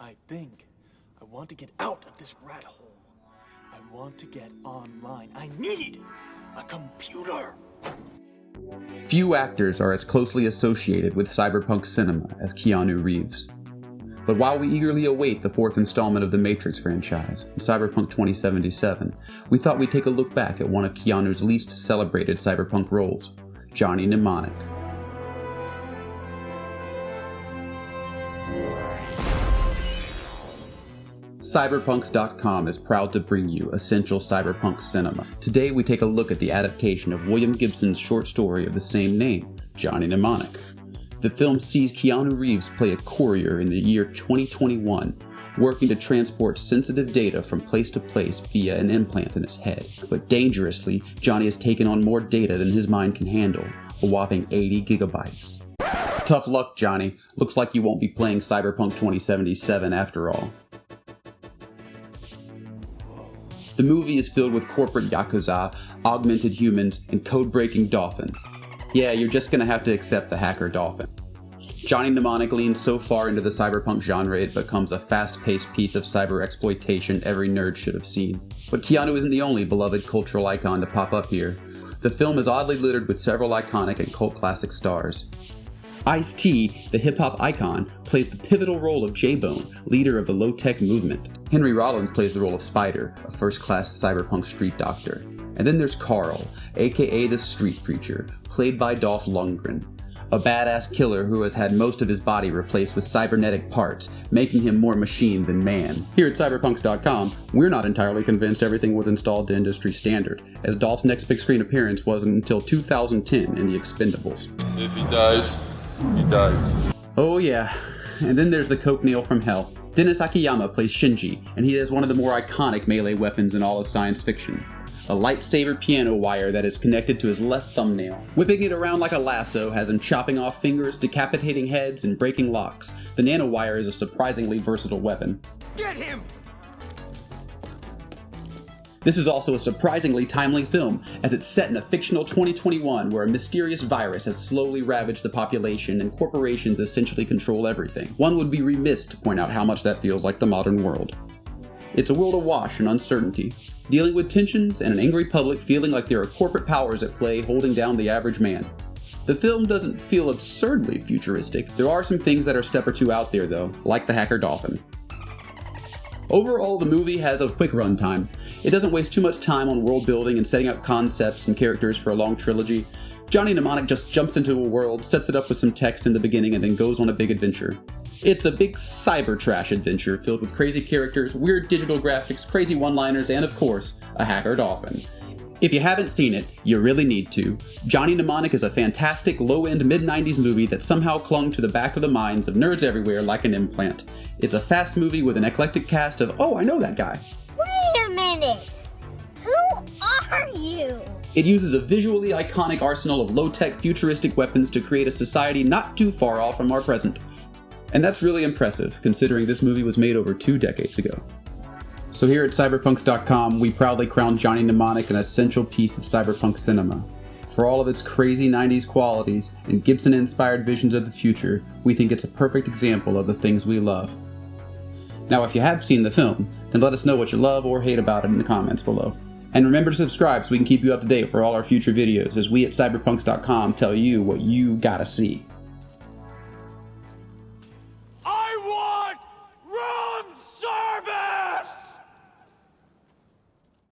I think I want to get out of this rat hole. I want to get online. I need a computer. Few actors are as closely associated with cyberpunk cinema as Keanu Reeves. But while we eagerly await the fourth installment of the Matrix franchise, Cyberpunk 2077, we thought we'd take a look back at one of Keanu's least celebrated cyberpunk roles, Johnny Mnemonic. CyberPunks.com is proud to bring you essential cyberpunk cinema. Today we take a look at the adaptation of William Gibson's short story of the same name, Johnny Mnemonic. The film sees Keanu Reeves play a courier in the year 2021, working to transport sensitive data from place to place via an implant in his head. But dangerously, Johnny has taken on more data than his mind can handle, a whopping 80 gigabytes. Tough luck, Johnny. Looks like you won't be playing Cyberpunk 2077 after all. The movie is filled with corporate Yakuza, augmented humans, and code-breaking dolphins. Yeah, you're just gonna have to accept the hacker dolphin. Johnny Mnemonic leans so far into the cyberpunk genre it becomes a fast-paced piece of cyber exploitation every nerd should have seen. But Keanu isn't the only beloved cultural icon to pop up here. The film is oddly littered with several iconic and cult classic stars. Ice-T, the hip-hop icon, plays the pivotal role of J-Bone, leader of the low-tech movement. Henry Rollins plays the role of Spider, a first-class cyberpunk street doctor. And then there's Carl, aka the Street Preacher, played by Dolph Lundgren, a badass killer who has had most of his body replaced with cybernetic parts, making him more machine than man. Here at CyberPunks.com, we're not entirely convinced everything was installed to industry standard, as Dolph's next big screen appearance wasn't until 2010 in The Expendables. If he dies, he dies. Oh yeah, and then there's the Coke Neil from hell. Dennis Akiyama plays Shinji, and he has one of the more iconic melee weapons in all of science fiction. A lightsaber piano wire that is connected to his left thumbnail. Whipping it around like a lasso has him chopping off fingers, decapitating heads, and breaking locks. The nanowire is a surprisingly versatile weapon. Get him! This is also a surprisingly timely film, as it's set in a fictional 2021 where a mysterious virus has slowly ravaged the population and corporations essentially control everything. One would be remiss to point out how much that feels like the modern world. It's a world awash in uncertainty, dealing with tensions and an angry public feeling like there are corporate powers at play holding down the average man. The film doesn't feel absurdly futuristic. There are some things that are a step or two out there though, like the hacker dolphin. Overall, the movie has a quick runtime. It doesn't waste too much time on world building and setting up concepts and characters for a long trilogy. Johnny Mnemonic just jumps into a world, sets it up with some text in the beginning, and then goes on a big adventure. It's a big cyber trash adventure filled with crazy characters, weird digital graphics, crazy one-liners, and of course, a hacker dolphin. If you haven't seen it, you really need to. Johnny Mnemonic is a fantastic low-end mid-90s movie that somehow clung to the back of the minds of nerds everywhere like an implant. It's a fast movie with an eclectic cast of, oh, I know that guy. Wait a minute! Who are you? It uses a visually iconic arsenal of low-tech futuristic weapons to create a society not too far off from our present. And that's really impressive, considering this movie was made over 2 decades ago. So here at CyberPunks.com, we proudly crown Johnny Mnemonic an essential piece of cyberpunk cinema. For all of its crazy 90s qualities and Gibson-inspired visions of the future, we think it's a perfect example of the things we love. Now, if you have seen the film, then let us know what you love or hate about it in the comments below. And remember to subscribe so we can keep you up to date for all our future videos, as we at CyberPunks.com tell you what you gotta see.